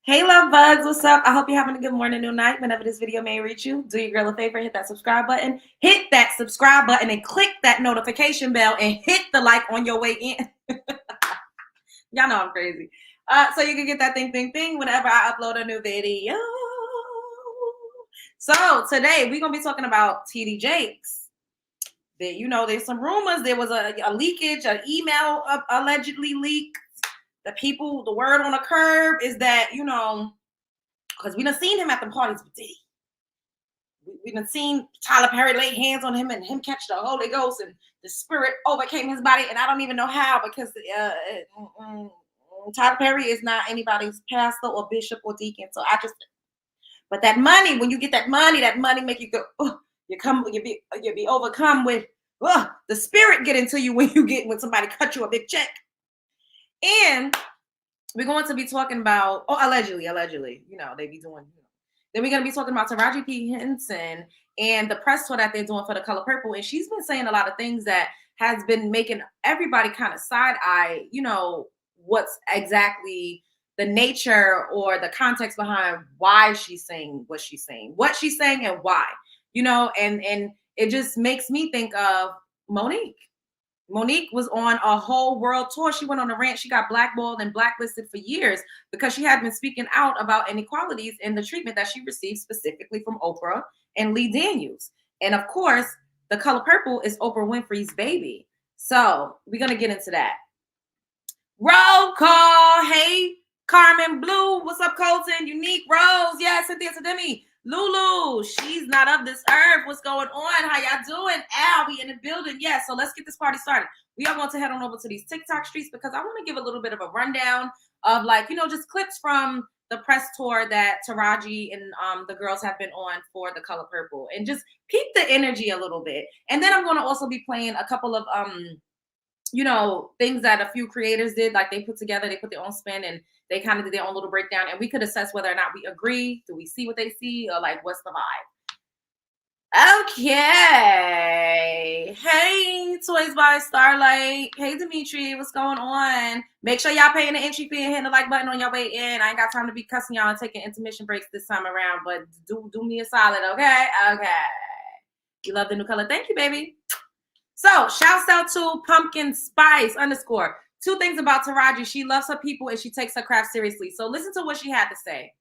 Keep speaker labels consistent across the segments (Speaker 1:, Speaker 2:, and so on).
Speaker 1: Hey, love bugs, what's up? I hope you're having a good morning or night. Whenever this video may reach you, do your girl a favor, hit that subscribe button, and click that notification bell, and hit the like on your way in. Y'all know I'm crazy. So you can get that thing whenever I upload a new video. So today we're gonna be talking about TD Jakes. There's some rumors. There was a leakage, an email allegedly leaked. The word on the curb is that, because we done seen him at the parties with Diddy. We done seen Tyler Perry lay hands on him and him catch the Holy Ghost and the spirit overcame his body. And I don't even know how, because Tyler Perry is not anybody's pastor or bishop or deacon. But that money, when you get that money make you go, you be overcome with the spirit get into you when somebody cut you a big check. And we're going to be talking about, allegedly, they be doing, Then we're going to be talking about Taraji P Henson and the press tour that they're doing for The Color Purple. And she's been saying a lot of things that has been making everybody kind of side-eye, what's exactly the nature or the context behind why she's saying what she's saying and why, and it just makes me think of Monique. Monique was on a whole world tour. She went on a rant. She got blackballed and blacklisted for years because she had been speaking out about inequalities in the treatment that she received specifically from Oprah and Lee Daniels. And of course, The Color Purple is Oprah Winfrey's baby. So we're going to get into that. Roll call. Hey, Carmen Blue. What's up, Colton? Unique Rose. Yeah, Cynthia Sademi. Lulu, she's not of this earth. What's going on? How y'all doing? Al, we in the building. Yeah, so let's get this party started. We are going to head on over to these TikTok streets because I want to give a little bit of a rundown of just clips from the press tour that Taraji and the girls have been on for The Color Purple and just keep the energy a little bit. And then I'm going to also be playing a couple of things that a few creators did, like they put their own spin and they kind of did their own little breakdown, and we could assess whether or not we agree. Do we see what they see, or what's the vibe? Okay. Hey, Toys by Starlight. Hey, Dimitri. What's going on? Make sure y'all paying the entry fee and hitting the like button on your way in. I ain't got time to be cussing y'all and taking intermission breaks this time around, but do me a solid, okay? Okay. You love the new color. Thank you, baby. So, shouts out to Pumpkin Spice _ 2 things about Taraji. She loves her people and she takes her craft seriously. So, listen to what she had to say.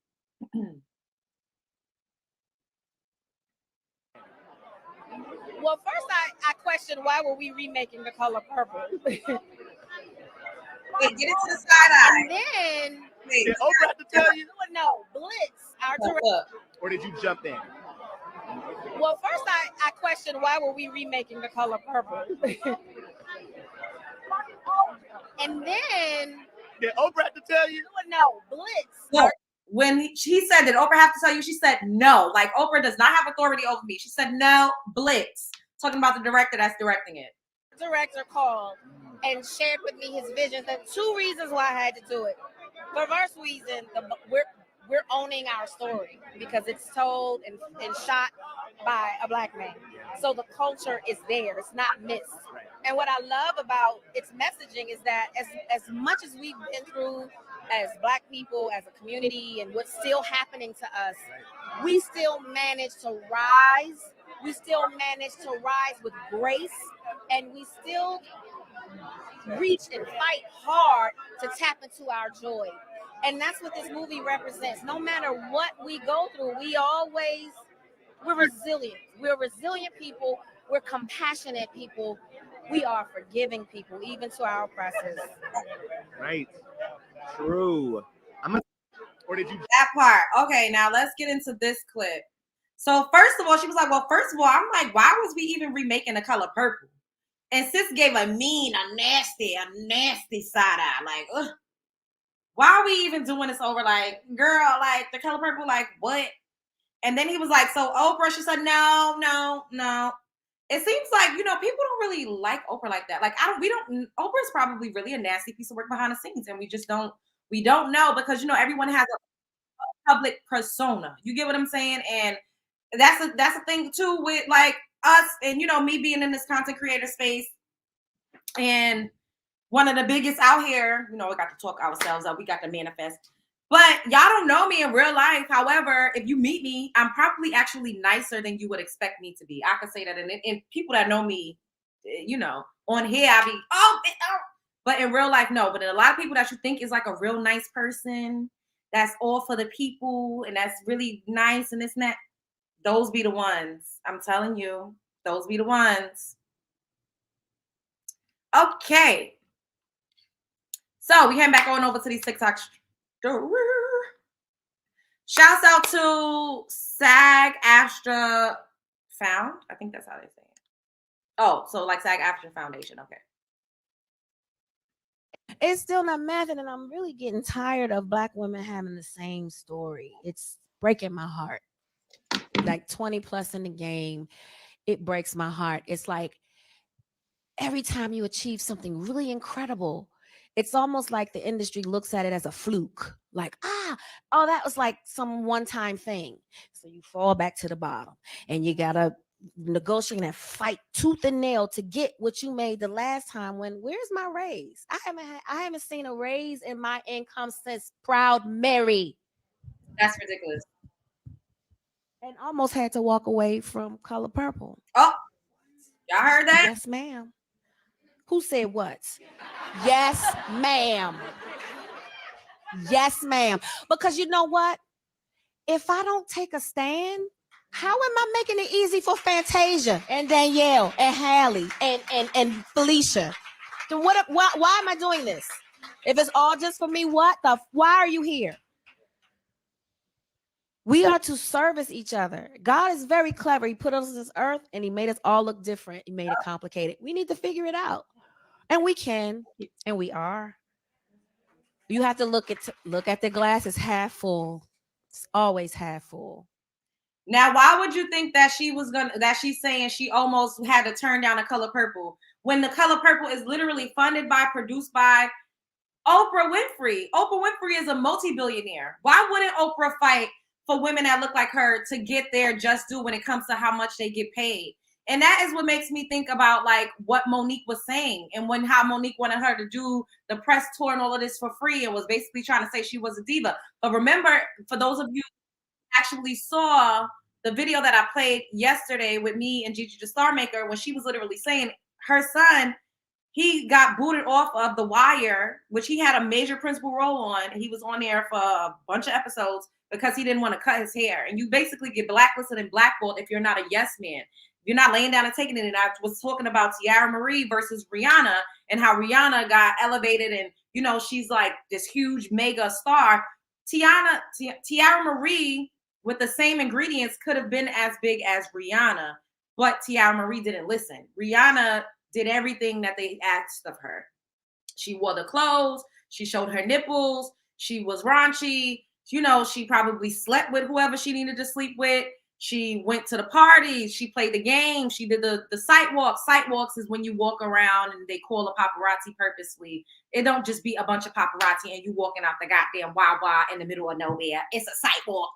Speaker 2: Well, first I question why were we remaking The Color Purple?
Speaker 1: Wait, get it to the side eye.
Speaker 2: And then
Speaker 3: did Oprah have to tell you?
Speaker 2: No, Blitz, our director.
Speaker 3: Or did you jump in?
Speaker 2: Well, first I question why were we remaking The Color Purple? And then
Speaker 3: did Oprah have to tell you?
Speaker 2: No, Blitz.
Speaker 1: No. When she said, did Oprah have to tell you? She said no. Like, Oprah does not have authority over me. She said no, Blitz. Talking about the director that's directing it.
Speaker 2: The director called and shared with me his visions. And 2 reasons why I had to do it. The first reason, we're owning our story because it's told and shot by a Black man. So the culture is there. It's not missed. And what I love about its messaging is that as much as we've been through as Black people, as a community, and what's still happening to us, we still manage to rise. We still manage to rise with grace, and we still reach and fight hard to tap into our joy. And that's what this movie represents. No matter what we go through, we're resilient. We're resilient people. We're compassionate people. We are forgiving people, even to our oppressors.
Speaker 3: Right. True. Or did you?
Speaker 1: That part. Okay, now let's get into this clip. So first of all, she was like, well, first of all, I'm like, why was we even remaking The Color Purple? And sis gave a nasty side eye. Like, ugh. Why are we even doing this over? Like, girl, like The Color Purple, like what? And then he was like, so Oprah, she said, no. It seems like, people don't really like Oprah like that. Like, Oprah's probably really a nasty piece of work behind the scenes. And we don't know because, everyone has a public persona. You get what I'm saying? And that's a thing too with like us and, me being in this content creator space. And one of the biggest out here, we got to talk ourselves up. We got to manifest. But y'all don't know me in real life. However, if you meet me, I'm probably actually nicer than you would expect me to be. I could say that. And people that know me, you know, on here, I be, oh. But in real life, no. But in a lot of people that you think is like a real nice person, that's all for the people, and that's really nice and this and that, those be the ones. I'm telling you, those be the ones. Okay. So we head back on over to these TikTok. Shouts out to SAG AFTRA Found. I think that's how they say it. Oh, so like SAG AFTRA Foundation. Okay.
Speaker 2: It's still not mathing, and I'm really getting tired of Black women having the same story. It's breaking my heart. Like 20 plus in the game, it breaks my heart. It's like every time you achieve something really incredible, it's almost like the industry looks at it as a fluke. Like, oh, that was like some one-time thing. So you fall back to the bottom, and you gotta negotiate and fight tooth and nail to get what you made the last time. Where's my raise? I haven't seen a raise in my income since Proud Mary.
Speaker 1: That's ridiculous.
Speaker 2: And almost had to walk away from Color Purple.
Speaker 1: Oh, y'all heard that?
Speaker 2: Yes, ma'am. Who said what? Yes, ma'am. Yes, ma'am. Because you know what? If I don't take a stand, how am I making it easy for Fantasia and Danielle and Hallie and Felicia? Then why am I doing this? If it's all just for me, why are you here? We are to service each other. God is very clever. He put us on this earth and he made us all look different. He made it complicated. We need to figure it out. And we can, and we are. You have to look at the glass as half full. It's always half full.
Speaker 1: Now, why would you think that she's saying she almost had to turn down The Color Purple when The Color Purple is literally funded by, produced by Oprah Winfrey? Oprah Winfrey is a multi-billionaire. Why wouldn't Oprah fight for women that look like her to get their just due when it comes to how much they get paid? And that is what makes me think about like what Monique was saying and how Monique wanted her to do the press tour and all of this for free and was basically trying to say she was a diva. But remember, for those of you who actually saw the video that I played yesterday with me and Gigi the Star Maker, when she was literally saying her son, he got booted off of The Wire, which he had a major principal role on. He was on there for a bunch of episodes because he didn't want to cut his hair. And you basically get blacklisted and blackballed if you're not a yes man. You're not laying down and taking it. And I was talking about Tiara Marie versus Rihanna and how Rihanna got elevated and, you know, she's like this huge mega star. Tiara Marie with the same ingredients could have been as big as Rihanna, but Tiara Marie didn't listen. Rihanna did everything that they asked of her. She wore the clothes. She showed her nipples. She was raunchy. You know, she probably slept with whoever she needed to sleep with. She went to the parties. She played the game. She did the sight walks. Sight walks is when you walk around and they call a paparazzi purposely. It don't just be a bunch of paparazzi and you walking out the goddamn Wawa in the middle of nowhere. It's a sight walk.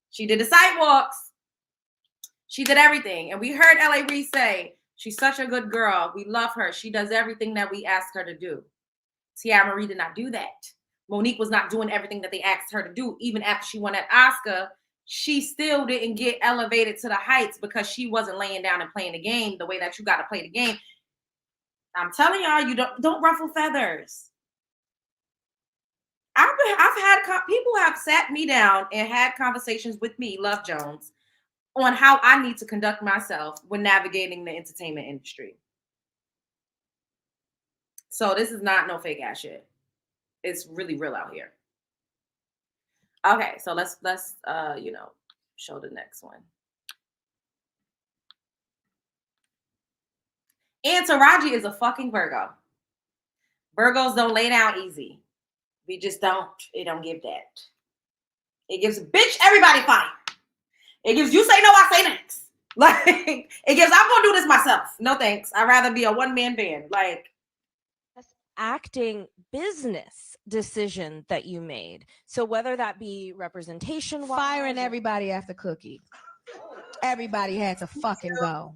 Speaker 1: She did the sight walks. She did everything. And we heard L.A. Reid say, she's such a good girl. We love her. She does everything that we asked her to do. Tiara Marie did not do that. Monique was not doing everything that they asked her to do. Even after she won that Oscar, she still didn't get elevated to the heights because she wasn't laying down and playing the game the way that you got to play the game. I'm telling y'all, you don't ruffle feathers. I've had people have sat me down and had conversations with me, Love Jones, on how I need to conduct myself when navigating the entertainment industry. So this is not no fake ass shit. It's really real out here. Okay, so let's show the next one. And Taraji is a fucking Virgo. Virgos don't lay down easy. We just don't. It don't give that. It gives bitch everybody fire. It gives you say no, I say next. Like it gives I'm gonna do this myself. No thanks. I'd rather be a one-man band. Like
Speaker 4: acting business decision that you made. So whether that be representation,
Speaker 2: firing everybody after Cookie. Everybody had to fucking go.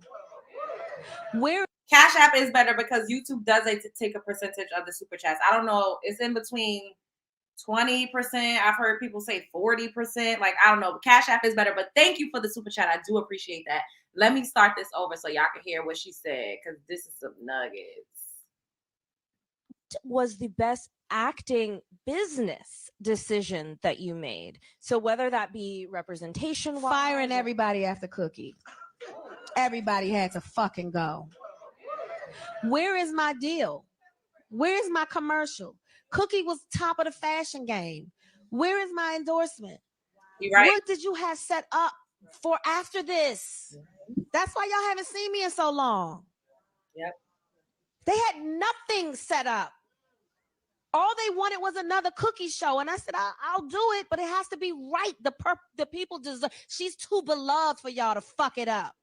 Speaker 4: Where
Speaker 1: Cash App is better because YouTube does take a percentage of the super chats. I don't know. It's in between 20%. I've heard people say 40%. Like, I don't know. Cash App is better, but thank you for the super chat. I do appreciate that. Let me start this over so y'all can hear what she said, because this is some nuggets.
Speaker 4: Was the best acting business decision that you made? So whether that be representation,
Speaker 2: Firing everybody after Cookie. Everybody had to fucking go. Where is my deal? Where is my commercial? Cookie was top of the fashion game. Where is my endorsement?
Speaker 1: You right.
Speaker 2: What did you have set up for after this? That's why y'all haven't seen me in so long.
Speaker 1: Yep.
Speaker 2: They had nothing set up. All they wanted was another Cookie show. And I said, I'll do it, but it has to be right. The people deserve. She's too beloved for y'all to fuck it up.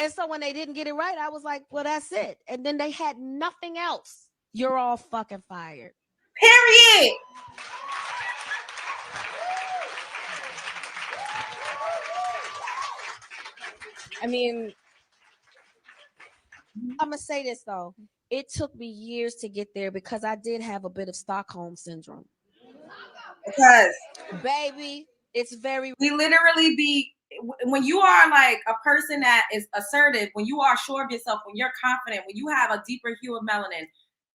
Speaker 2: And so when they didn't get it right, I was like, well, that's it. And then they had nothing else. You're all fucking fired.
Speaker 1: Period.
Speaker 2: I mean, I'm going to say this, though. It took me years to get there because I did have a bit of Stockholm syndrome.
Speaker 1: Because,
Speaker 2: baby, it's very...
Speaker 1: We literally be... When you are like a person that is assertive, when you are sure of yourself, when you're confident, when you have a deeper hue of melanin,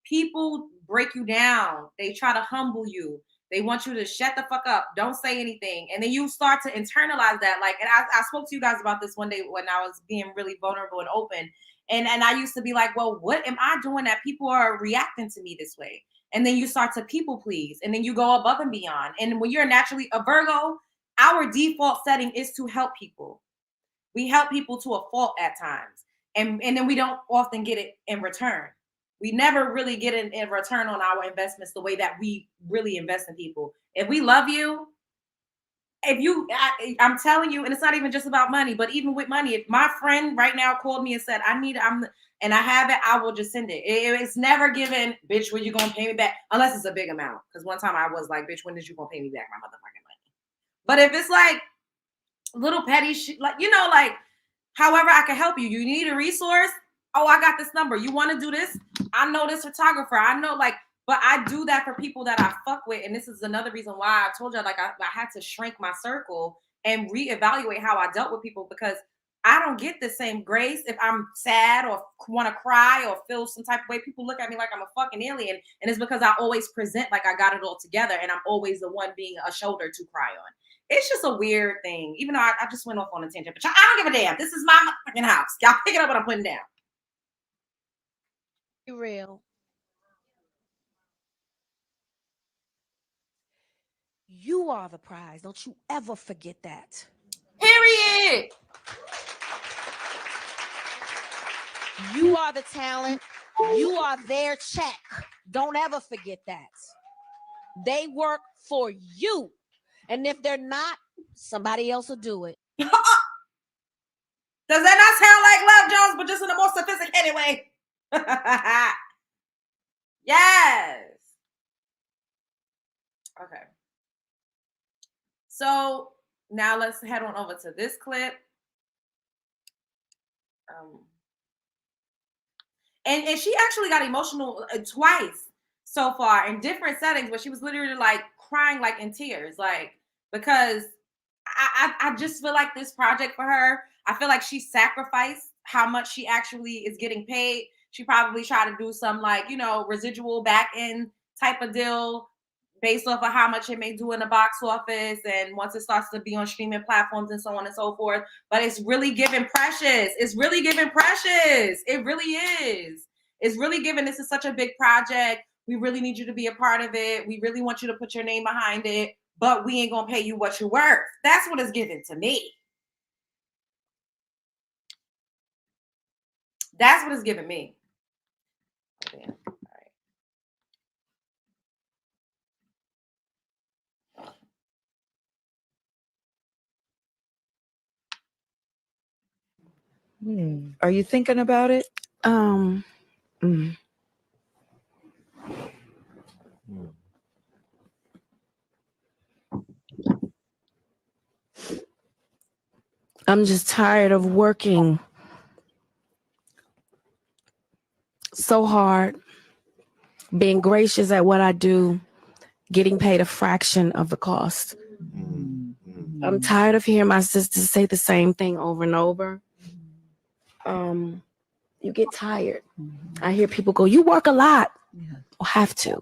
Speaker 1: people break you down. They try to humble you. They want you to shut the fuck up. Don't say anything. And then you start to internalize that. Like, and I spoke to you guys about this one day when I was being really vulnerable and open. And I used to be like, well, what am I doing that people are reacting to me this way? And then you start to people please. And then you go above and beyond. And when you're naturally a Virgo, our default setting is to help people. We help people to a fault at times. And then we don't often get it in return. We never really get in return on our investments the way that we really invest in people. If we love you, I'm telling you, and it's not even just about money, but even with money, if my friend right now called me and said, and I have it, I will just send it. It's never given, bitch, when you gonna pay me back? Unless it's a big amount. Because one time I was like, bitch, when did you gonna pay me back my motherfucking money? But if it's like little petty shit, like, like, however I can help you. You need a resource? Oh, I got this number. You want to do this? I know this photographer. I know, like, but I do that for people that I fuck with. And this is another reason why I told you, like, I had to shrink my circle and reevaluate how I dealt with people, because I don't get the same grace if I'm sad or want to cry or feel some type of way. People look at me like I'm a fucking alien. And it's because I always present like I got it all together. And I'm always the one being a shoulder to cry on. It's just a weird thing, even though I just went off on a tangent. But I don't give a damn. This is my fucking house. Y'all pick it up what I'm putting down.
Speaker 2: Be real. You are the prize. Don't you ever forget that.
Speaker 1: Period.
Speaker 2: You are the talent. You are their check. Don't ever forget that. They work for you. And if they're not, somebody else will do it.
Speaker 1: Does that not sound like Love Jones, but just in a more sophisticated way? Yes. Okay. So now let's head on over to this clip. And she actually got emotional twice so far in different settings, where she was literally like crying, like in tears, like, because I just feel like this project for her, I feel like she sacrificed how much she actually is getting paid. She probably tried to do some, like, residual back end type of deal based off of how much it may do in the box office, and once it starts to be on streaming platforms and so on and so forth. But it's really giving precious. It's really giving precious. It really is. It's really giving. This is such a big project. We really need you to be a part of it. We really want you to put your name behind it, but we ain't gonna pay you what you're worth. That's what it's giving to me. That's what it's giving me. Oh, damn.
Speaker 5: Are you thinking about it? I'm just tired of working so hard, being gracious at what I do, getting paid a fraction of the cost. I'm tired of hearing my sisters say the same thing over and over. You get tired. I hear people go, you work a lot. I'll have to.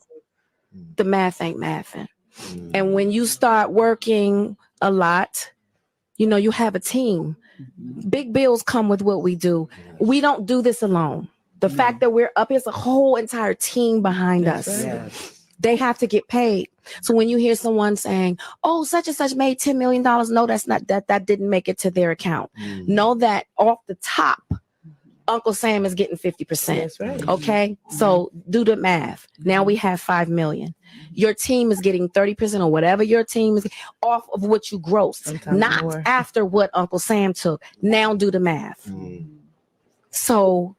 Speaker 5: The math ain't mathing. And when you start working a lot, you know, you have a team. Big bills come with what we do. We don't do this alone. The fact that we're up, there's a whole entire team behind us.
Speaker 6: Yes.
Speaker 5: They have to get paid. So when you hear someone saying, oh, such and such made $10 million, no, that's not that didn't make it to their account. Know that off the top, Uncle Sam is getting 50%.
Speaker 6: That's right.
Speaker 5: Okay. So do the math. Now we have 5 million. Your team is getting 30% or whatever your team is off of what you grossed,
Speaker 6: Sometimes
Speaker 5: not
Speaker 6: more.
Speaker 5: after what Uncle Sam took. Now do the math. So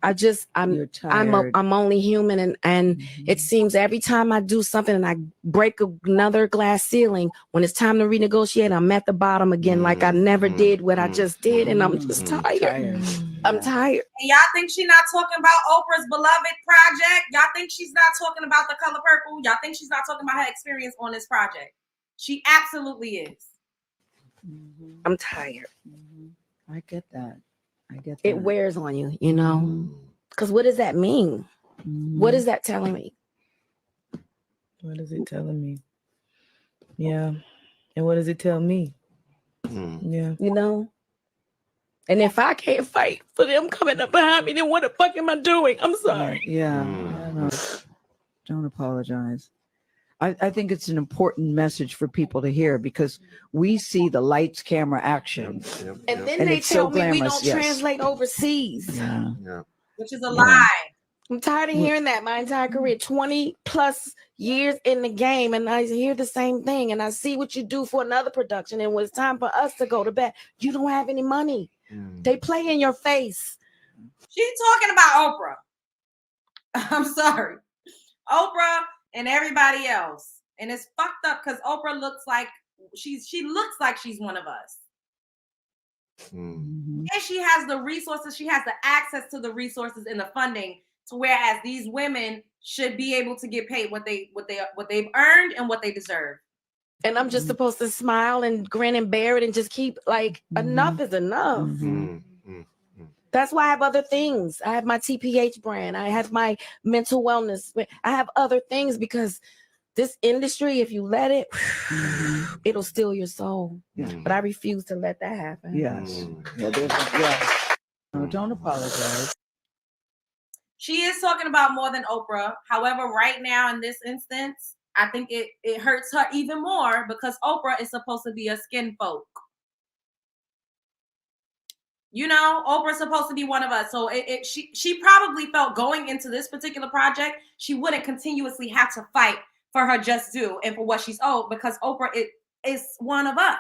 Speaker 6: You're tired.
Speaker 5: I'm only human, and it seems every time I do something and I break another glass ceiling, when it's time to renegotiate, I'm at the bottom again, like I never did what I just did, and I'm just tired. I'm tired.
Speaker 1: And y'all think she's not talking about Oprah's beloved project? Y'all think she's not talking about The Color Purple? Y'all think she's not talking about her experience on this project? She absolutely is.
Speaker 5: I'm tired.
Speaker 6: I get that.
Speaker 5: It wears on you, you know? Because what does that mean? What is that telling me?
Speaker 6: What is it telling me? Yeah. And what does it tell me? Yeah.
Speaker 5: You know? And if I can't fight for them coming up behind me, then what the fuck am I doing? I'm sorry.
Speaker 6: Yeah. Don't apologize. I think it's an important message for people to hear because we see the lights, camera, action.
Speaker 5: And then
Speaker 6: And
Speaker 5: they
Speaker 6: it's
Speaker 5: tell
Speaker 6: so
Speaker 5: me we
Speaker 6: glamorous,
Speaker 5: don't
Speaker 6: yes.
Speaker 5: translate overseas.
Speaker 1: Which is a lie.
Speaker 5: I'm tired of hearing that my entire career, 20 plus years in the game, and I hear the same thing. And I see what you do for another production. And when it's time for us to go to bed, you don't have any money. They play in your face.
Speaker 1: She's talking about Oprah. I'm sorry. Oprah and everybody else. And it's fucked up because Oprah looks like she looks like she's one of us. And she has the resources, she has the access to the resources and the funding to whereas these women should be able to get paid what they've earned and what they deserve.
Speaker 5: And I'm just supposed to smile and grin and bear it and just keep like enough is enough. That's why I have other things. I have my TPH brand. I have my mental wellness. I have other things because this industry, if you let it, it'll steal your soul. But I refuse to let that happen.
Speaker 6: Yes. No, don't apologize.
Speaker 1: She is talking about more than Oprah. However, right now in this instance, I think it hurts her even more because Oprah is supposed to be a skin folk. You know, Oprah's supposed to be one of us. So she probably felt going into this particular project, she wouldn't continuously have to fight for her just due and for what she's owed because Oprah is one of us.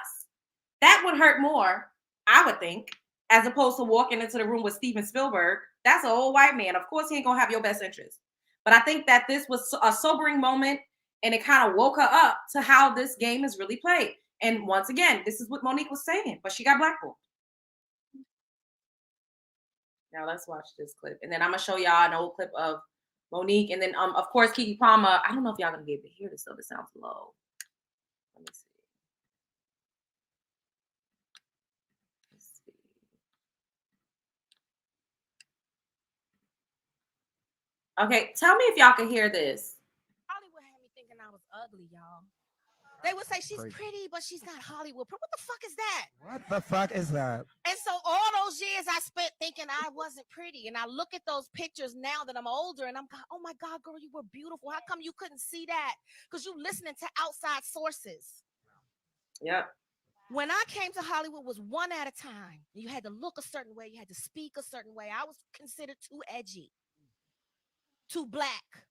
Speaker 1: That would hurt more, I would think, as opposed to walking into the room with Steven Spielberg. That's an old white man. Of course, he ain't going to have your best interest. But I think that this was a sobering moment and it kind of woke her up to how this game is really played. And once again, this is what Monique was saying, but she got blackballed. Now let's watch this clip. And then I'm going to show y'all an old clip of Monique. And then, of course, Keke Palmer. I don't know if y'all going to be able to hear this, though. This sounds low. Let me see. Okay, tell me if y'all can hear this.
Speaker 2: Hollywood had me thinking I was ugly, y'all. They would say she's pretty, but she's not Hollywood. What the fuck is that?
Speaker 7: What the fuck is that?
Speaker 2: And so all those years I spent thinking I wasn't pretty. And I look at those pictures now that I'm older and I'm like, oh my God, girl, you were beautiful. How come you couldn't see that? Because you listening to outside sources.
Speaker 1: Yep.
Speaker 2: When I came to Hollywood, it was one at a time. You had to look a certain way. You had to speak a certain way. I was considered too edgy, too black.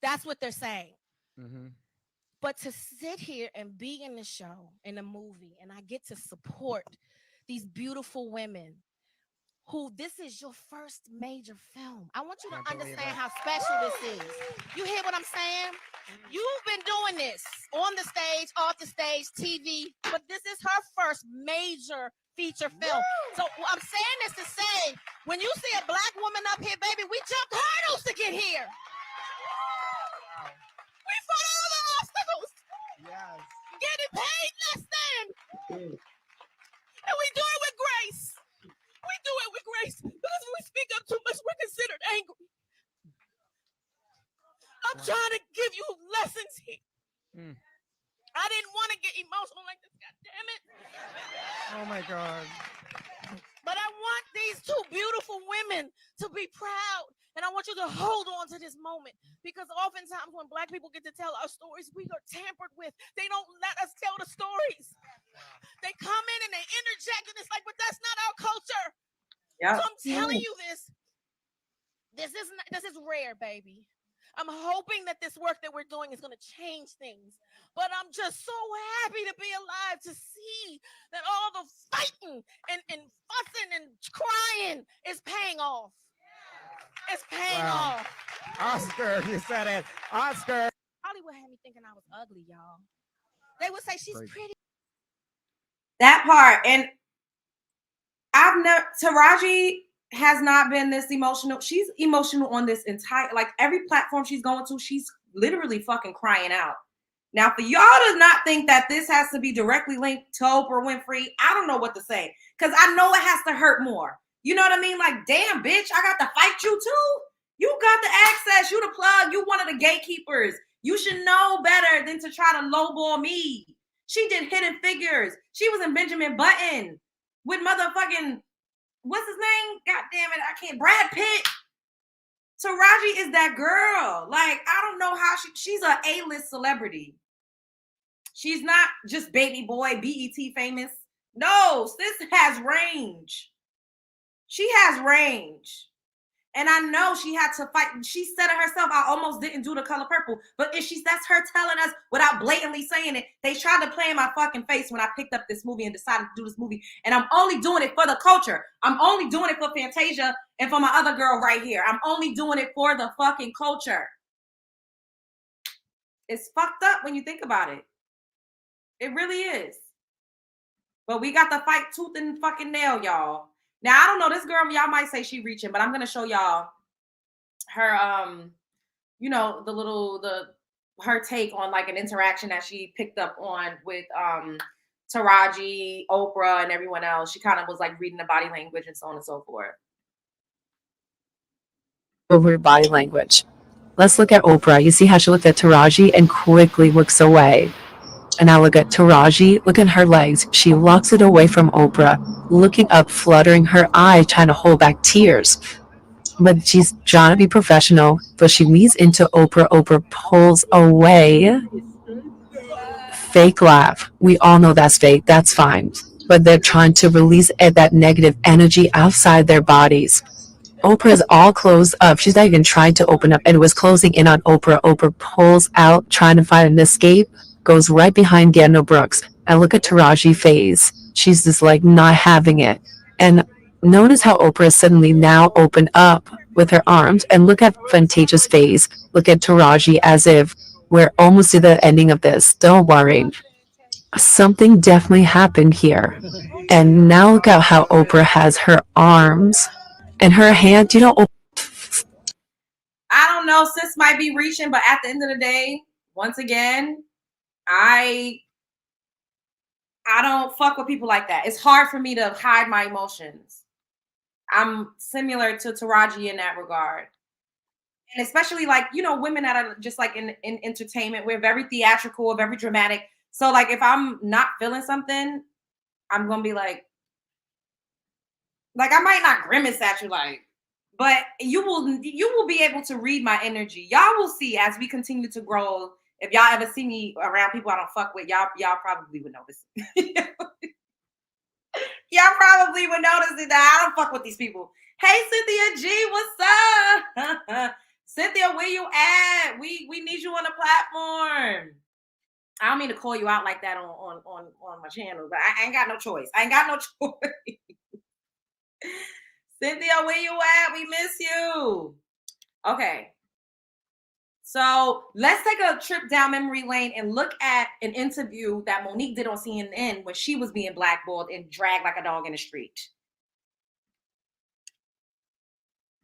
Speaker 2: That's what they're saying. But to sit here and be in the show, in a movie, and I get to support these beautiful women who this is your first major film. I want you to understand how special this is. You hear what I'm saying? You've been doing this on the stage, off the stage, TV, but this is her first major feature film. So I'm saying this to say, when you see a black woman up here, baby, we jumped hurdles to get here. We
Speaker 5: paid less than. And we do it with grace. We do it with grace because when we speak up too much, we're considered angry. I'm trying to give you lessons here. I didn't want to get emotional like this, God damn it.
Speaker 7: Oh my God.
Speaker 5: But I want these two beautiful women to be proud. And I want you to hold on to this moment because oftentimes when Black people get to tell our stories, we are tampered with. They don't let us tell the stories. They come in and they interject and it's like, but that's not our culture.
Speaker 1: Yep.
Speaker 5: So I'm telling you this. This is rare, baby. I'm hoping that this work that we're doing is going to change things. But I'm just so happy to be alive to see that all the fighting and fussing and crying is paying off. It's paying off.
Speaker 7: Oscar, you said it. Oscar.
Speaker 5: Hollywood had me thinking I was ugly, y'all. They would say she's pretty.
Speaker 1: That part. And Taraji has not been this emotional. She's emotional on this entire, like every platform she's going to, she's literally fucking crying out. Now, for y'all to not think that this has to be directly linked to Oprah Winfrey, I don't know what to say. Because I know it has to hurt more. You know what I mean? Like, damn, bitch, I got to fight you too. You got the access. You the plug. You one of the gatekeepers. You should know better than to try to lowball me. She did Hidden Figures. She was in Benjamin Button with motherfucking, what's his name? God damn it, I can't. Brad Pitt. Taraji is that girl. Like, I don't know how she's an A-list celebrity. She's not just baby boy, BET famous. No, sis has range. She has range. And I know she had to fight. She said it herself, I almost didn't do The Color Purple. But that's her telling us without blatantly saying it. They tried to play in my fucking face when I picked up this movie and decided to do this movie. And I'm only doing it for the culture. I'm only doing it for Fantasia and for my other girl right here. I'm only doing it for the fucking culture. It's fucked up when you think about it. It really is. But we got to fight tooth and fucking nail, y'all. Now, I don't know, this girl, y'all might say she reaching, but I'm going to show y'all her, you know, her take on like an interaction that she picked up on with Taraji, Oprah, and everyone else. She kind of was like reading the body language and so on and so forth.
Speaker 8: Over body language. Let's look at Oprah. You see how she looked at Taraji and quickly looks away. And now look at Taraji, look at her legs. She locks it away from Oprah, looking up, fluttering her eye, trying to hold back tears. But she's trying to be professional, but she leans into Oprah. Oprah pulls away. Fake laugh. We all know that's fake, that's fine. But they're trying to release that negative energy outside their bodies. Oprah is all closed up. She's not even trying to open up and was closing in on Oprah. Oprah pulls out, trying to find an escape, goes right behind Daniel Brooks. And look at Taraji's face. She's just like not having it. And notice how Oprah is suddenly now opened up with her arms. And look at Fantasia's face. Look at Taraji as if we're almost to the ending of this. Don't worry. Something definitely happened here. And now look at how Oprah has her arms and her hand, you know.
Speaker 1: I don't know, sis might be reaching, but at the end of the day, once again, I don't fuck with people like that. It's hard for me to hide my emotions. I'm similar to Taraji in that regard. And especially like, you know, women that are just like in entertainment, we're very theatrical, very dramatic. So like if I'm not feeling something, I'm gonna be like I might not grimace at you, like, but you will be able to read my energy. Y'all will see as we continue to grow. If y'all ever see me around people I don't fuck with, y'all probably would notice. Y'all probably would notice that I don't fuck with these people. Hey, Cynthia G, what's up? Cynthia, where you at? We need you on the platform. I don't mean to call you out like that on my channel, but I ain't got no choice. Cynthia, where you at? We miss you. Okay. So let's take a trip down memory lane and look at an interview that Monique did on CNN when she was being blackballed and dragged like a dog in the street.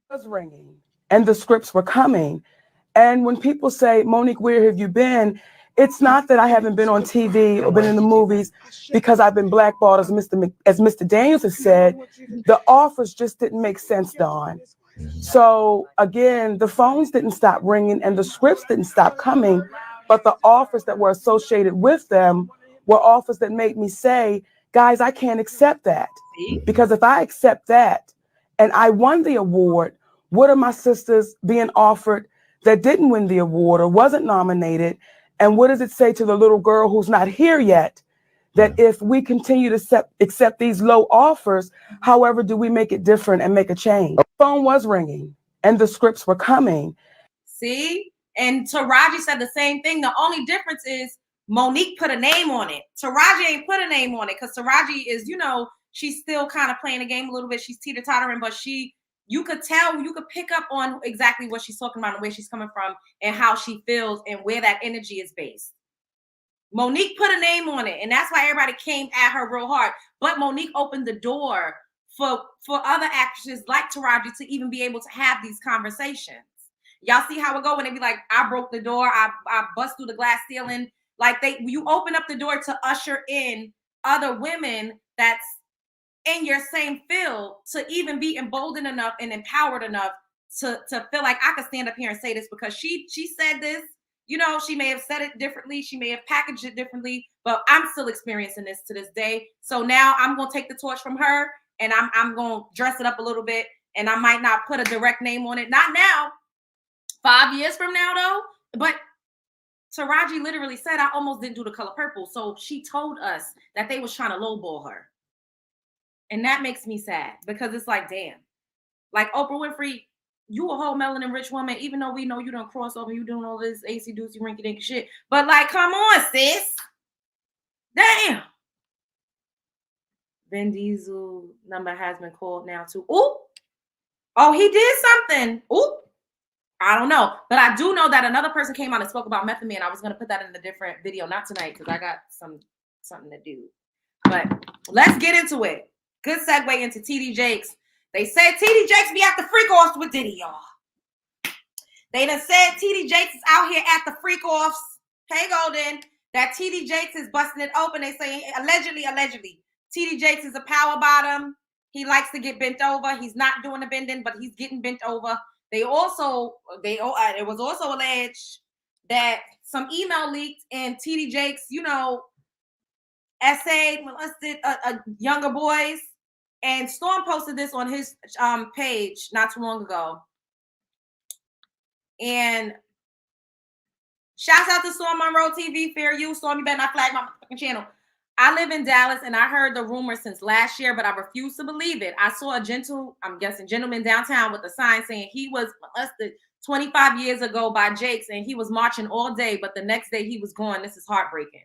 Speaker 9: It was ringing and the scripts were coming. And when people say, Monique, where have you been? It's not that I haven't been on TV or been in the movies because I've been blackballed, as Mr. Daniels has said. The offers just didn't make sense, Dawn. So again, the phones didn't stop ringing and the scripts didn't stop coming, but the offers that were associated with them were offers that made me say, guys, I can't accept that. Because if I accept that and I won the award, what are my sisters being offered that didn't win the award or wasn't nominated? And what does it say to the little girl who's not here yet? That if we continue to accept these low offers, however, do we make it different and make a change? The phone was ringing and the scripts were coming.
Speaker 1: See? And Taraji said the same thing. The only difference is Monique put a name on it. Taraji ain't put a name on it because Taraji is, you know, she's still kind of playing the game a little bit. She's teeter-tottering, but you could tell, you could pick up on exactly what she's talking about and where she's coming from and how she feels and where that energy is based. Monique put a name on it, and that's why everybody came at her real hard. But Monique opened the door for other actresses like Taraji to even be able to have these conversations. Y'all see how it go when they be like, I broke the door, I bust through the glass ceiling. Like you open up the door to usher in other women that's in your same field to even be emboldened enough and empowered enough to feel like I could stand up here and say this because she said this. You know, she may have said it differently. She may have packaged it differently, but I'm still experiencing this to this day. So now I'm going to take the torch from her and I'm going to dress it up a little bit. And I might not put a direct name on it. Not now. 5 years from now, though. But Taraji literally said, I almost didn't do The Color Purple. So she told us that they was trying to lowball her. And that makes me sad because it's like, damn. Like Oprah Winfrey, you a whole melanin rich woman, even though we know you don't cross over, you doing all this AC doozy rinky dinky shit. But like, come on, sis. Damn. Vin Diesel number has been called now too. Ooh. Oh, he did something. Ooh. I don't know. But I do know that another person came out and spoke about Method Man. I was going to put that in a different video, not tonight, because I got something to do. But let's get into it. Good segue into TD Jakes. They said TD Jakes be at the freak offs with Diddy, y'all. They done said TD Jakes is out here at the freak offs. Hey, Golden. That TD Jakes is busting it open. They say allegedly. TD Jakes is a power bottom. He likes to get bent over. He's not doing the bending, but he's getting bent over. It was also alleged that some email leaked and TD Jakes, you know, essayed, molested younger boys. And Storm posted this on his page not too long ago. And shouts out to Storm Monroe TV, fair use. Storm, you better not flag my fucking channel. I live in Dallas and I heard the rumor since last year, but I refuse to believe it. I saw a gentleman downtown with a sign saying he was molested 25 years ago by Jakes and he was marching all day, but the next day he was gone. This is heartbreaking.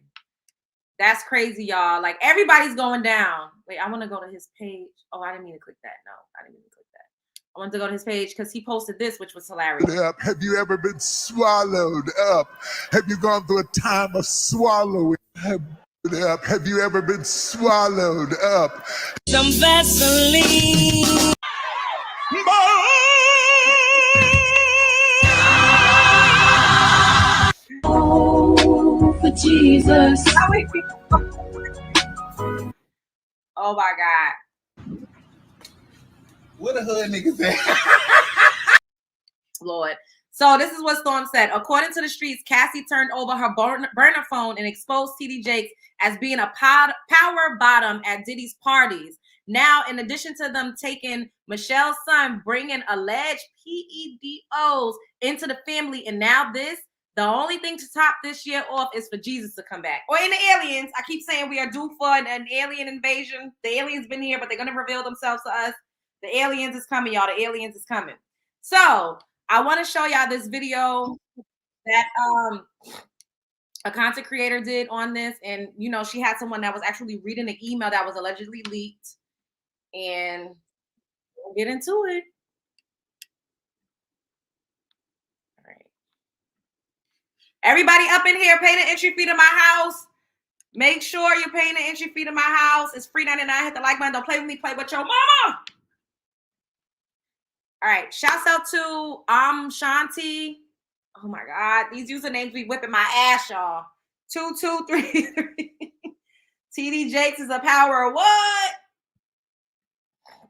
Speaker 1: That's crazy, y'all. Like, everybody's going down. Wait, I want to go to his page. Oh, I didn't mean to click that. No, I didn't mean to click that. I wanted to go to his page because he posted this, which was hilarious.
Speaker 10: Have you ever been swallowed up? Have you gone through a time of swallowing? Have you ever been swallowed up?
Speaker 11: Some Vaseline. Oh, for Jesus.
Speaker 1: Oh my God.
Speaker 10: What a hood nigga say?
Speaker 1: Lord. So this is what Storm said. According to the streets, Cassie turned over her burner phone and exposed TD Jakes as being a power bottom at Diddy's parties. Now, in addition to them taking Michelle's son, bringing alleged PEDOs into the family, and now this, the only thing to top this year off is for Jesus to come back. Or in the aliens. I keep saying we are due for an alien invasion. The aliens been here, but they're going to reveal themselves to us. The aliens is coming, y'all. The aliens is coming. So I want to show y'all this video that a content creator did on this. And, you know, she had someone that was actually reading the email that was allegedly leaked. And we'll get into it. All right. Everybody up in here, pay the entry fee to my house. Make sure you're paying the entry fee to my house. It's free $99. Hit the like button. Don't play with me. Play with your mama. All right. Shouts out to Shanti. Oh my God. These usernames be whipping my ass, y'all. 2233. TD Jakes is a power of what?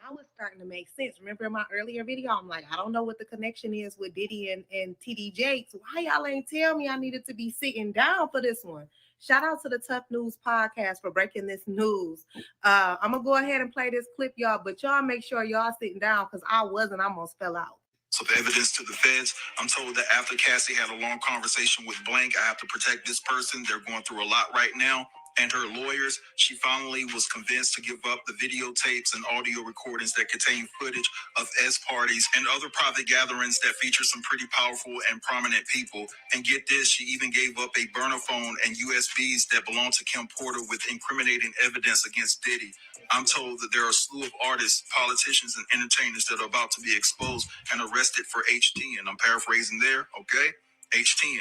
Speaker 12: I was starting to make sense. Remember in my earlier video, I'm like, I don't know what the connection is with Diddy and TD Jakes. Why y'all ain't tell me I needed to be sitting down for this one? Shout out to the Tough News podcast for breaking this news. I'm going to go ahead and play this clip, y'all, but y'all make sure y'all sitting down because I wasn't. I almost fell out.
Speaker 13: So the evidence to the feds, I'm told that after Cassie had a long conversation with Blank, I have to protect this person. They're going through a lot right now. And her lawyers, she finally was convinced to give up the videotapes and audio recordings that contain footage of S parties and other private gatherings that feature some pretty powerful and prominent people. And get this, she even gave up a burner phone and USBs that belong to Kim Porter with incriminating evidence against Diddy. I'm told that there are a slew of artists, politicians, and entertainers that are about to be exposed and arrested for H10. I'm paraphrasing there, okay? H10.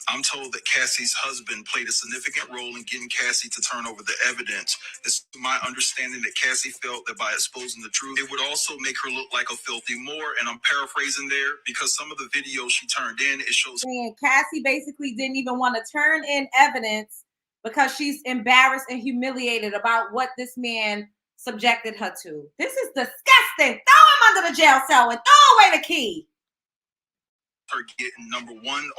Speaker 13: I'm told that Cassie's husband played a significant role in getting Cassie to turn over the evidence. It's my understanding that Cassie felt that by exposing the truth, it would also make her look like a filthy Moor. And I'm paraphrasing there because some of the videos she turned in, it shows.
Speaker 1: And Cassie basically didn't even want to turn in evidence because she's embarrassed and humiliated about what this man subjected her to. This is disgusting. Throw him under the jail cell and throw away the key.
Speaker 13: Her getting number one,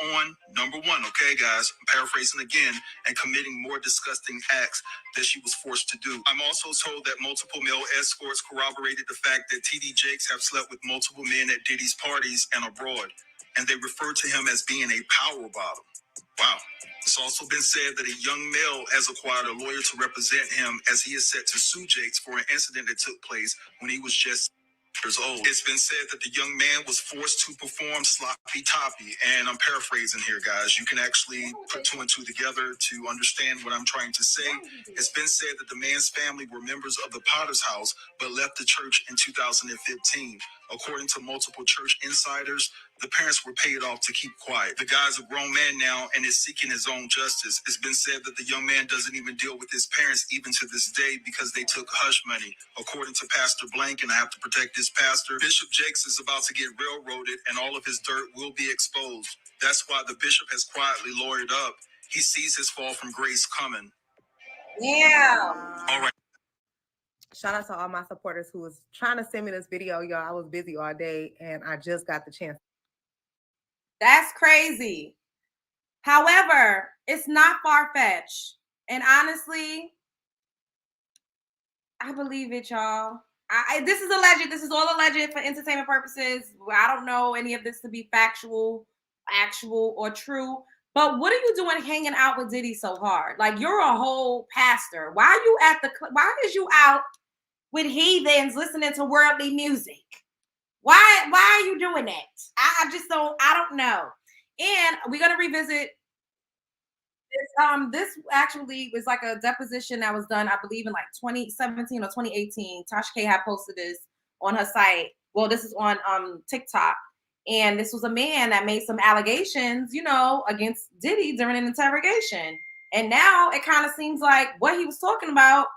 Speaker 13: okay, guys? I'm paraphrasing again, and committing more disgusting acts that she was forced to do. I'm also told that multiple male escorts corroborated the fact that TD Jakes have slept with multiple men at Diddy's parties and abroad, and they refer to him as being a power bottom. Wow. It's also been said that a young male has acquired a lawyer to represent him as he is set to sue Jakes for an incident that took place when he was just years old. It's been said that the young man was forced to perform sloppy toppy, and I'm paraphrasing here, guys. You can actually put two and two together to understand what I'm trying to say. It's been said that the man's family were members of the Potter's house, but left the church in 2015. According to multiple church insiders, the parents were paid off to keep quiet. The guy's a grown man now and is seeking his own justice. It's been said that the young man doesn't even deal with his parents even to this day because they took hush money. According to Pastor Blank, and I have to protect this pastor, Bishop Jakes is about to get railroaded and all of his dirt will be exposed. That's why the bishop has quietly lawyered up. He sees his fall from grace coming.
Speaker 1: Yeah.
Speaker 13: All right.
Speaker 12: Shout out to all my supporters who was trying to send me this video, y'all. I was busy all day and I just got the chance.
Speaker 1: That's crazy. However, it's not far-fetched. And honestly, I believe it, y'all. This is alleged. This is all alleged for entertainment purposes. I don't know any of this to be factual, actual, or true. But what are you doing hanging out with Diddy so hard? Like, you're a whole pastor. Why are you why is you out with heathens listening to worldly music? Why are you doing that? I don't know. And we're gonna revisit this actually was like a deposition that was done, I believe, in like 2017 or 2018. Tasha K had posted this on her site. Well, this is on TikTok. And this was a man that made some allegations, against Diddy during an interrogation. And now it kind of seems like what he was talking about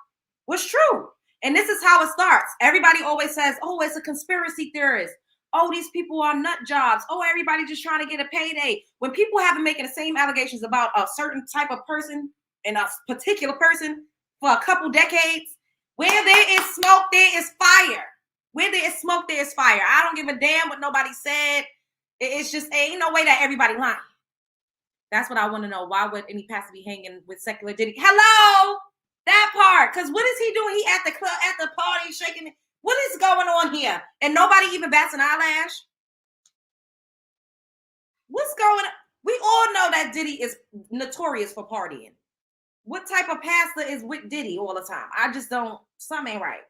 Speaker 1: was true. And this is how it starts. Everybody always says, oh, it's a conspiracy theorist. Oh, these people are nut jobs. Oh, everybody just trying to get a payday. When people have been making the same allegations about a certain type of person and a particular person for a couple decades, where there is smoke, there is fire. Where there is smoke, there is fire. I don't give a damn what nobody said. It's just, ain't no way that everybody lying. That's what I want to know. Why would any pastor be hanging with secular Diddy? Hello? That part. Because what is he doing? He at the club, at the party, shaking it. What is going on here? And nobody even bats an eyelash? What's going on? We all know that Diddy is notorious for partying. What type of pastor is with Diddy all the time? I just don't, something ain't right.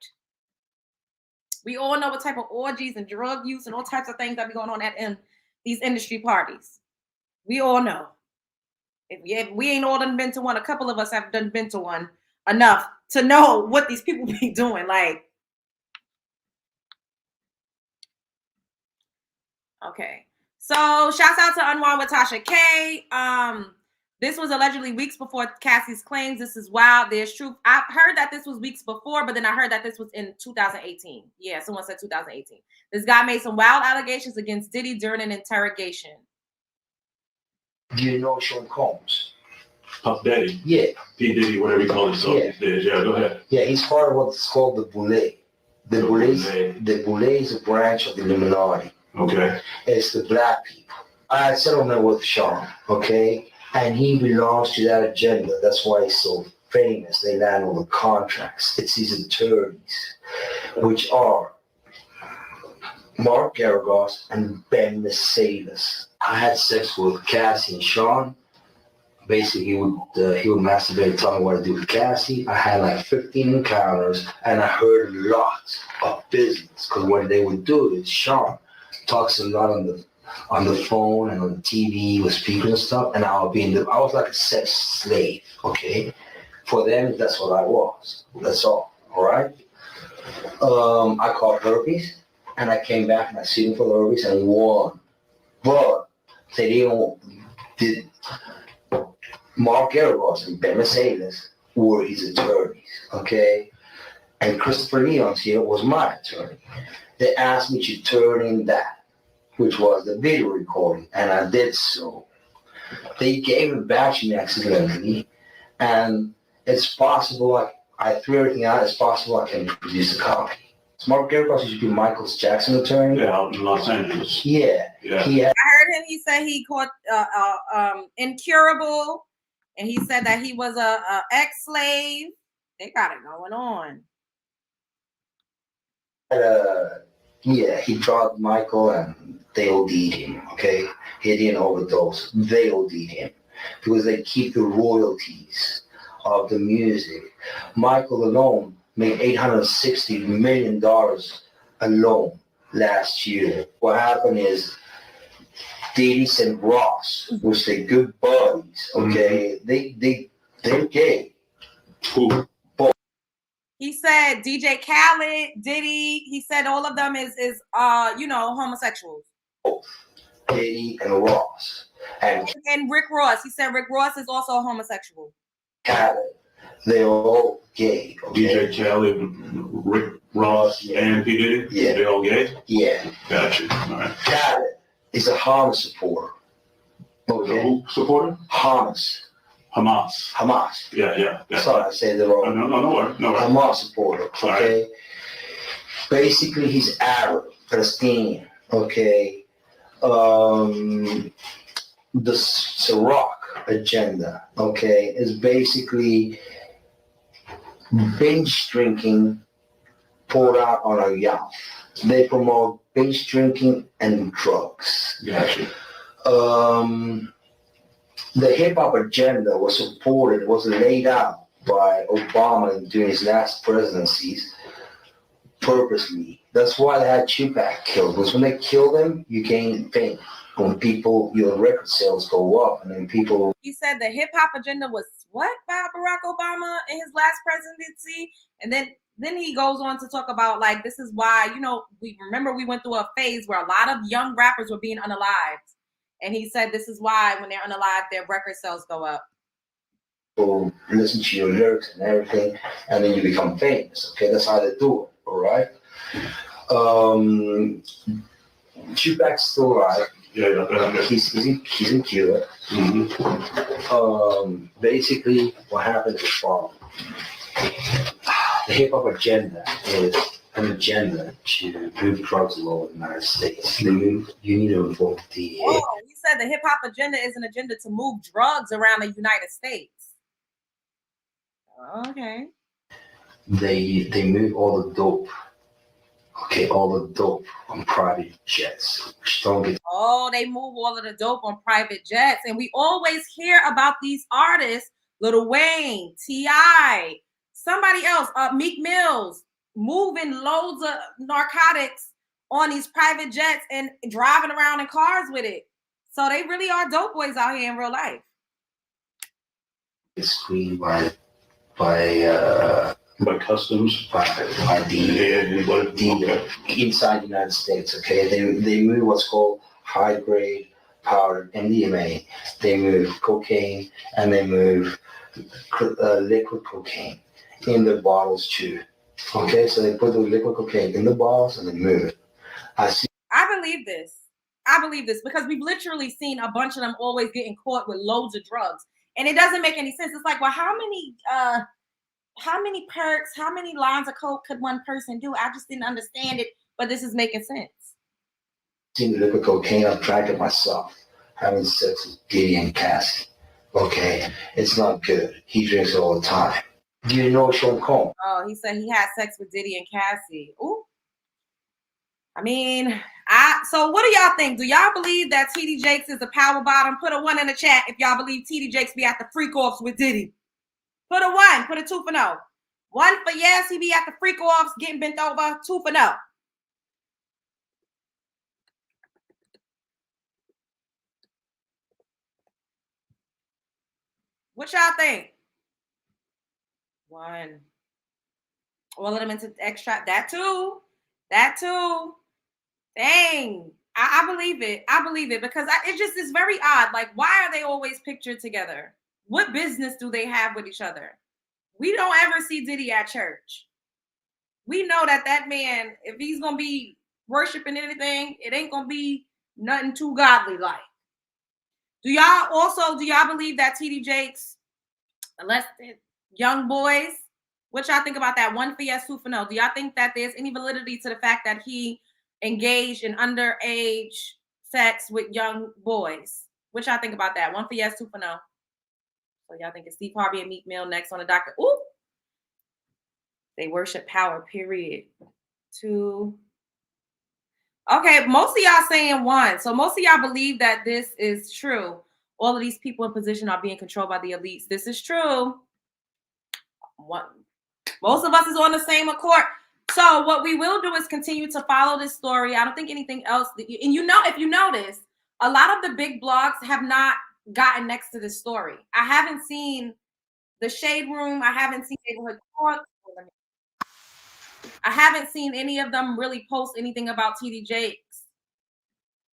Speaker 1: We all know what type of orgies and drug use and all types of things that be going on in these industry parties. We all know. If we ain't all done been to one, a couple of us have done been to one enough to know what these people be doing. Like, okay. So shouts out to Unwind with Tasha K. This was allegedly weeks before Cassie's claims. This is wild. There's truth. I heard that this was weeks before, but then I heard that this was in 2018. Yeah, someone said 2018. This guy made some wild allegations against Diddy during an interrogation.
Speaker 14: Do you know Sean Combs? Puff Daddy.
Speaker 15: Yeah.
Speaker 14: P Diddy, whatever you call himself these days. Yeah, go ahead.
Speaker 15: Yeah, he's part of what's called the Boule. The Boule is a branch of the Illuminati.
Speaker 14: Okay.
Speaker 15: It's the black people. I had settlement with Sean, okay? And he belongs to that agenda. That's why he's so famous. They land all the contracts. It's these attorneys, which are Mark Garagos and Ben Mercedes. I had sex with Cassie and Sean. Basically, he would masturbate and tell me what to do with Cassie. I had like 15 encounters, and I heard a lot of business. Because what they would do is Sean talks a lot on the phone and on the TV with speakers and stuff, and I was like a sex slave, okay? For them, that's what I was. That's all right? I caught herpes, and I came back and I sued him for the herpes and won. But they did. Mark Garagos and Ben Mercedes were his attorneys, okay? And Christopher Leon's here was my attorney. They asked me to turn in that, which was the video recording, and I did so. They gave it back to me accidentally, and it's possible, I threw everything out, it's possible I can produce a copy. Mark Garagos used to be Michael Jackson's attorney.
Speaker 14: Yeah, out in Los Angeles.
Speaker 15: Yeah.
Speaker 1: I heard him, he said he caught Incurable, and he said that he was a ex-slave. They got it going on.
Speaker 15: He drugged Michael and they OD'd him, okay? He didn't overdose. They OD'd him because they keep the royalties of the music. Michael alone made $860 million alone last year. What happened is Diddy and Ross, which they're good buddies, okay? They're gay.
Speaker 14: Who?
Speaker 1: He said DJ Khaled, Diddy, he said all of them is homosexuals.
Speaker 15: Diddy and Ross. And
Speaker 1: Rick Ross. He said Rick Ross is also a homosexual.
Speaker 15: Khaled. They're all gay. Okay?
Speaker 14: DJ Khaled, Rick Ross, and P Diddy?
Speaker 15: Yeah.
Speaker 14: They're all gay?
Speaker 15: Yeah.
Speaker 14: Gotcha. All right.
Speaker 15: Khaled is a Hamas supporter. Okay.
Speaker 14: Who supporter?
Speaker 15: Hamas.
Speaker 14: Yeah.
Speaker 15: Sorry, I said the wrong.
Speaker 14: No.
Speaker 15: Hamas supporter. Okay. Right. Basically, he's Arab, Palestinian. Okay. The Ciroc agenda. Okay, is basically binge drinking poured out on a yacht. They promote binge drinking and drugs.
Speaker 14: Gotcha.
Speaker 15: The hip hop agenda was laid out by Obama during his last presidencies purposely. That's why they had Tupac killed, because when they kill them, you gain fame. When your record sales go up, and then people.
Speaker 1: He said the hip hop agenda was what by Barack Obama in his last presidency, and then he goes on to talk about this is why we went through a phase where a lot of young rappers were being unalived. And he said this is why when they're unalived, their record sales go up.
Speaker 15: People listen to your lyrics and everything, and then you become famous. Okay, that's how they do it. All right. Tupac's still alive.
Speaker 14: Yeah.
Speaker 15: He's in Cuba.
Speaker 14: Mm-hmm.
Speaker 15: Basically, what happens is the hip hop agenda is an agenda to move drugs all over the United States. You need to involve the DEA.
Speaker 1: Oh, he said the hip hop agenda is an agenda to move drugs around the United States. Okay.
Speaker 15: They move all the dope. Okay, all the dope on private jets.
Speaker 1: They move all of the dope on private jets. And we always hear about these artists, Lil Wayne, T.I., somebody else, Meek Mills, moving loads of narcotics on these private jets and driving around in cars with it. So they really are dope boys out here in real life.
Speaker 15: It's screened by
Speaker 14: customs,
Speaker 15: by the inside the United States. Okay, they move what's called high grade powder MDMA. They move cocaine and they move liquid cocaine in the bottles too. Okay, so they put the liquid cocaine in the bottles and they move it.
Speaker 1: I believe this because we've literally seen a bunch of them always getting caught with loads of drugs. And it doesn't make any sense. It's like, well, how many perks, how many lines of coke could one person do? I just didn't understand it, but this is making sense.
Speaker 15: Seen me liquid cocaine, I've tried it myself. Having sex with Diddy and Cassie. Okay, it's not good. He drinks all the time. Do you know Sean Combs?
Speaker 1: Oh, he said he had sex with Diddy and Cassie. Ooh. I mean, so what do y'all think? Do y'all believe that TD Jakes is a power bottom? Put a 1 in the chat if y'all believe TD Jakes be at the freak offs with Diddy. Put a 1, put a 2 for no. 1 for yes, he be at the freak offs getting bent over. 2 for no. What y'all think? 1. All of them into extract. That too. Dang. I believe it. I believe it because it just is very odd. Like, why are they always pictured together? What business do they have with each other? We don't ever see Diddy at church. We know that man, if he's going to be worshiping anything, it ain't going to be nothing too godly like. Do y'all believe that TD Jakes, unless young boys, what y'all think about that? 1 for yes, 2 for no. Do y'all think that there's any validity to the fact that he engaged in underage sex with young boys? What y'all think about that? 1 for yes, 2 for no. So y'all think it's Steve Harvey and Meek Mill next on the docket? Ooh. They worship power, period. 2. Okay, most of y'all saying 1. So most of y'all believe that this is true. All of these people in position are being controlled by the elites. This is true. 1. Most of us is on the same accord. So what we will do is continue to follow this story. I don't think anything else. And if you notice, a lot of the big blogs have not gotten next to this story. I haven't seen the Shade Room. I haven't seen Neighborhood Talk. I haven't seen any of them really post anything about TD Jakes.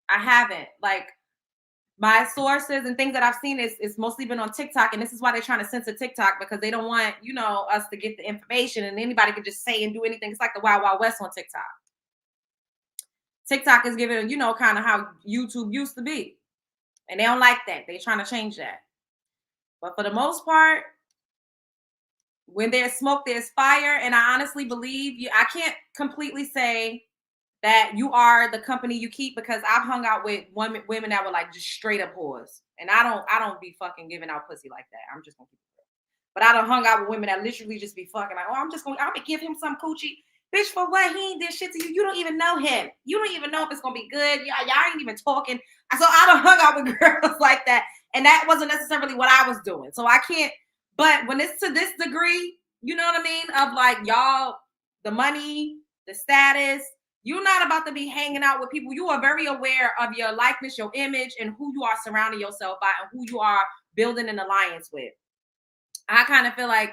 Speaker 1: I haven't. Like, my sources and things that I've seen is mostly been on TikTok, and this is why they're trying to censor TikTok, because they don't want, us to get the information, and anybody can just say and do anything. It's like the Wild Wild West on TikTok. TikTok is giving, kind of how YouTube used to be, and they don't like that. They're trying to change that. But for the most part, when there's smoke, there's fire, and I honestly believe I can't completely say that you are the company you keep, because I've hung out with women that were like just straight up whores. And I don't be fucking giving out pussy like that. I'm just gonna keep it real. But I done hung out with women that literally just be fucking like, I'm gonna give him some coochie. Bitch, for what? He ain't did shit to you. You don't even know him. You don't even know if it's gonna be good. Y'all ain't even talking. So I done hung out with girls like that. And that wasn't necessarily what I was doing. So I can't, but when it's to this degree, you know what I mean? Of like, y'all, the money, the status, you're not about to be hanging out with people. You are very aware of your likeness, your image, and who you are surrounding yourself by and who you are building an alliance with. I kind of feel like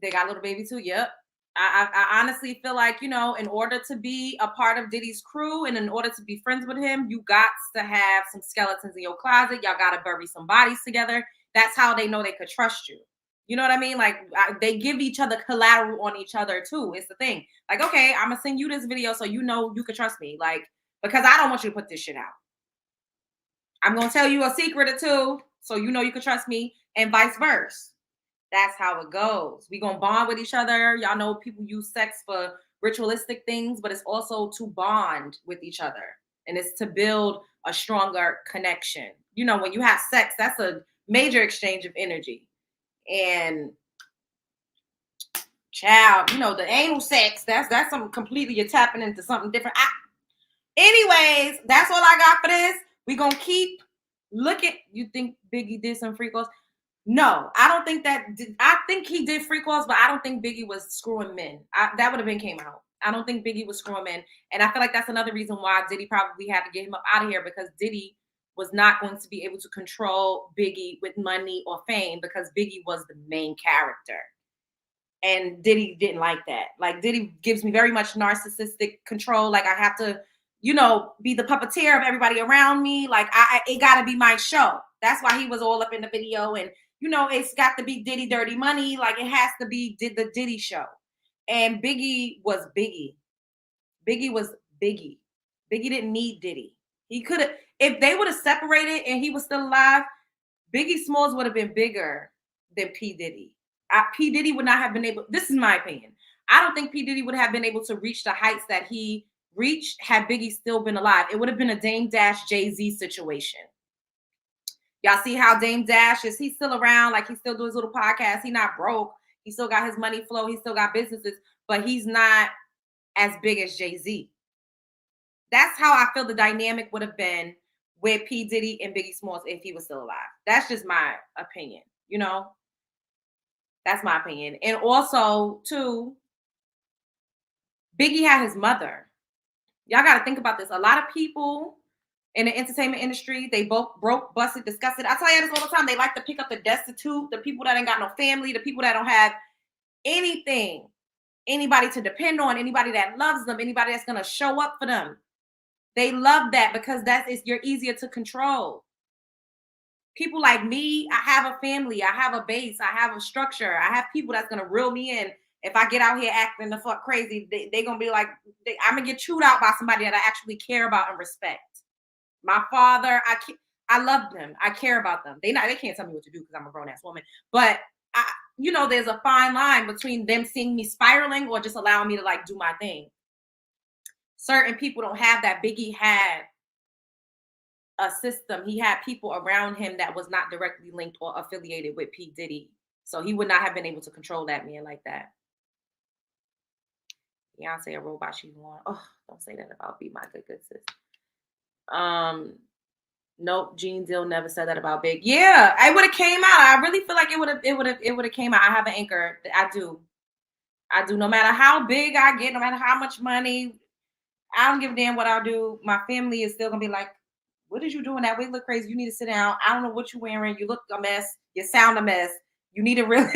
Speaker 1: they got a little baby too. Yep. I honestly feel like, in order to be a part of Diddy's crew and in order to be friends with him, you got to have some skeletons in your closet. Y'all got to bury some bodies together. That's how they know they could trust you. You know what I mean? Like, they give each other collateral on each other too. It's the thing. Like, okay, I'm gonna send you this video so you can trust me. Like, because I don't want you to put this shit out. I'm gonna tell you a secret or two so you can trust me, and vice versa. That's how it goes. We gonna bond with each other. Y'all know people use sex for ritualistic things, but it's also to bond with each other, and it's to build a stronger connection. When you have sex, that's a major exchange of energy. And child, the anal sex, that's something completely, you're tapping into something different. Anyways, that's all I got for this. We're gonna keep looking. You think Biggie did some free calls? No, I don't think that. I think he did free calls, but I don't think Biggie was screwing men. That would have been came out. I don't think Biggie was screwing men, and I feel like that's another reason why Diddy probably had to get him up out of here, because Diddy was not going to be able to control Biggie with money or fame, because Biggie was the main character. And Diddy didn't like that. Like, Diddy gives me very much narcissistic control. Like, I have to, be the puppeteer of everybody around me. Like, it got to be my show. That's why he was all up in the video. And, it's got to be Diddy Dirty Money. Like, it has to be the Diddy show. And Biggie was Biggie. Biggie was Biggie. Biggie didn't need Diddy. He could have, if they would have separated and he was still alive, Biggie Smalls would have been bigger than P. Diddy. P. Diddy would not have been able, this is my opinion. I don't think P. Diddy would have been able to reach the heights that he reached had Biggie still been alive. It would have been a Dame Dash Jay-Z situation. Y'all see how Dame Dash is, he's still around, like he still does his little podcast. He not broke. He still got his money flow. He still got businesses, but he's not as big as Jay-Z. That's how I feel the dynamic would have been with P. Diddy and Biggie Smalls if he was still alive. That's just my opinion, you know? That's my opinion. And also, too, Biggie had his mother. Y'all got to think about this. A lot of people in the entertainment industry, they both broke, busted, disgusted. I tell you this all the time. They like to pick up the destitute, the people that ain't got no family, the people that don't have anything, anybody to depend on, anybody that loves them, anybody that's going to show up for them. They love that because you're easier to control. People like me, I have a family, I have a base, I have a structure, I have people that's going to reel me in. If I get out here acting the fuck crazy, they're going to be like, I'm going to get chewed out by somebody that I actually care about and respect. My father, I love them. I care about them. They can't tell me what to do because I'm a grown ass woman. But there's a fine line between them seeing me spiraling or just allowing me to like do my thing. Certain people don't have that. Biggie had a system. He had people around him that was not directly linked or affiliated with P. Diddy. So he would not have been able to control that man like that. Beyonce, a robot she won. Oh, don't say that about B, my good sis. Nope, Gene Dill never said that about Big. Yeah, I would have came out. I really feel like it would have came out. I have an anchor. I do. No matter how big I get, no matter how much money, I don't give a damn what I do. My family is still gonna be like, what is you doing that way? You look crazy. You need to sit down. I don't know what you're wearing. You look a mess. You sound a mess. You need to really,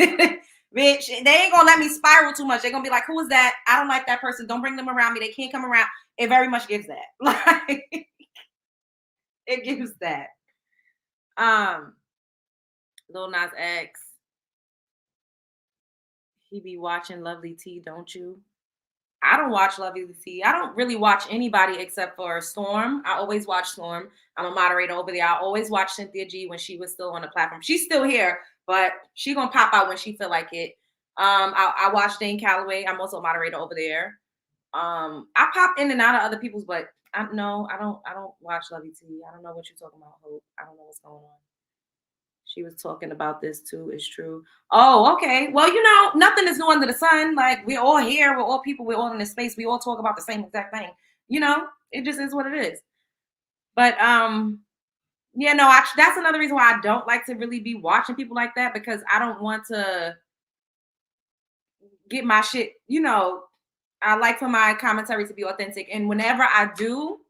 Speaker 1: bitch. They ain't gonna let me spiral too much. They're gonna be like, who is that? I don't like that person. Don't bring them around me. They can't come around. It very much gives that. Like, it gives that. Lil Nas X. He be watching Lovely T, don't you? I don't watch Lovely T. I don't really watch anybody except for Storm. I always watch Storm. I'm a moderator over there. I always watch Cynthia G when she was still on the platform. She's still here, but she gonna pop out when she feel like it. I watch Dane Calloway. I'm also a moderator over there. I pop in and out of other people's, but I don't watch Lovely T. I don't know what you're talking about, Hope. I don't know what's going on. She was talking about this too. It's true. Oh, okay. Well, nothing is new under the sun. Like, we're all here. We're all people. We're all in this space. We all talk about the same exact thing. It just is what it is. But that's another reason why I don't like to really be watching people like that, because I don't want to get my shit. I like for my commentary to be authentic. And whenever I do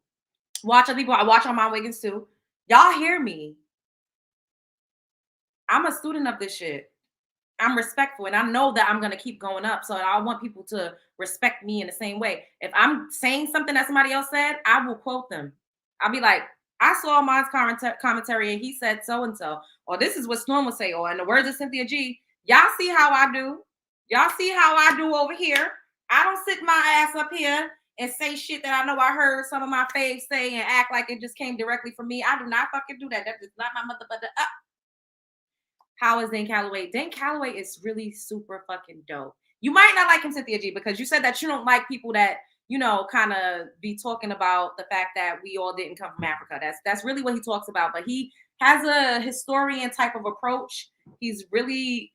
Speaker 1: watch other people, I watch on my Wiggins too. Y'all hear me. I'm a student of this shit. I'm respectful, and I know that I'm going to keep going up. So I want people to respect me in the same way. If I'm saying something that somebody else said, I will quote them. I'll be like, I saw Mon's commentary and he said so-and-so, or this is what Storm would say, or in the words of Cynthia G, y'all see how I do. Y'all see how I do over here. I don't sit my ass up here and say shit that I know I heard some of my faves say and act like it just came directly from me. I do not fucking do that. That is not my motherfucker. How is Dane Calloway? Dane Calloway is really super fucking dope. You might not like him, Cynthia G, because you said that you don't like people that, kind of be talking about the fact that we all didn't come from Africa. That's really what he talks about. But he has a historian type of approach. He's really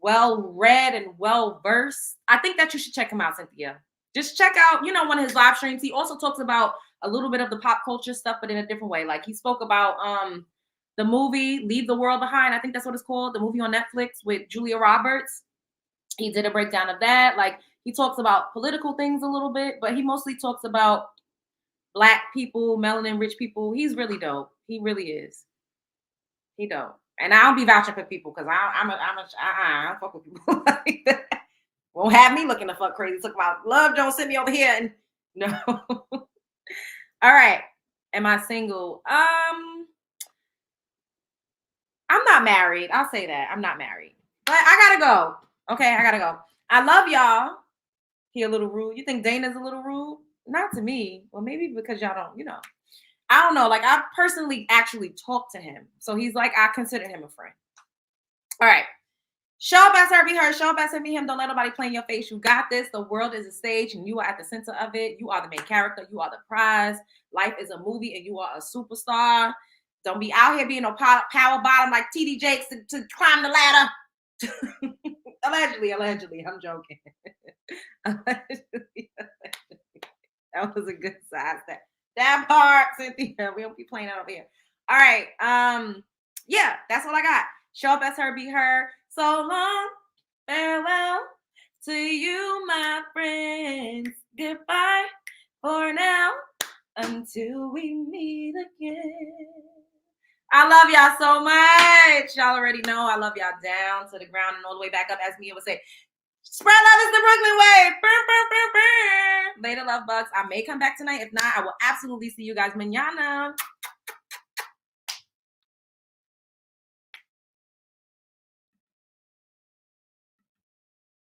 Speaker 1: well-read and well-versed. I think that you should check him out, Cynthia. Just check out, one of his live streams. He also talks about a little bit of the pop culture stuff, but in a different way. Like, he spoke about the movie Leave the World Behind. I think that's what it's called. The movie on Netflix with Julia Roberts. He did a breakdown of that. Like, he talks about political things a little bit, but he mostly talks about Black people, melanin rich people. He's really dope. He really is. He dope. And I don't be vouching for people because I don't fuck with people like that. Won't have me looking the fuck crazy. Talk about love, don't send me over here. And no. All right. Am I single? I'm not married. I'll say that. I'm not married. But I gotta go. Okay, I gotta go. I love y'all. He a little rude. You think Dana's a little rude? Not to me. Well, maybe because y'all don't, I don't know. Like, I personally actually talked to him. So he's like, I consider him a friend. All right. Show up as her, be heard. Show up as her, be him. Don't let nobody play in your face. You got this. The world is a stage and you are at the center of it. You are the main character. You are the prize. Life is a movie and you are a superstar. Don't be out here being a power bottom like TD Jakes to climb the ladder. Allegedly. I'm joking. Allegedly. That was a good side step. That part, Cynthia. We don't be playing that over here. All right. Yeah, that's all I got. Show up as her, be her. So long, farewell to you, my friends. Goodbye for now until we meet again. I love y'all so much. Y'all already know I love y'all down to the ground and all the way back up, as Mia would say. Spread love is the Brooklyn way. Burr, burr, burr, burr. Later, love bugs. I may come back tonight. If not, I will absolutely see you guys manana.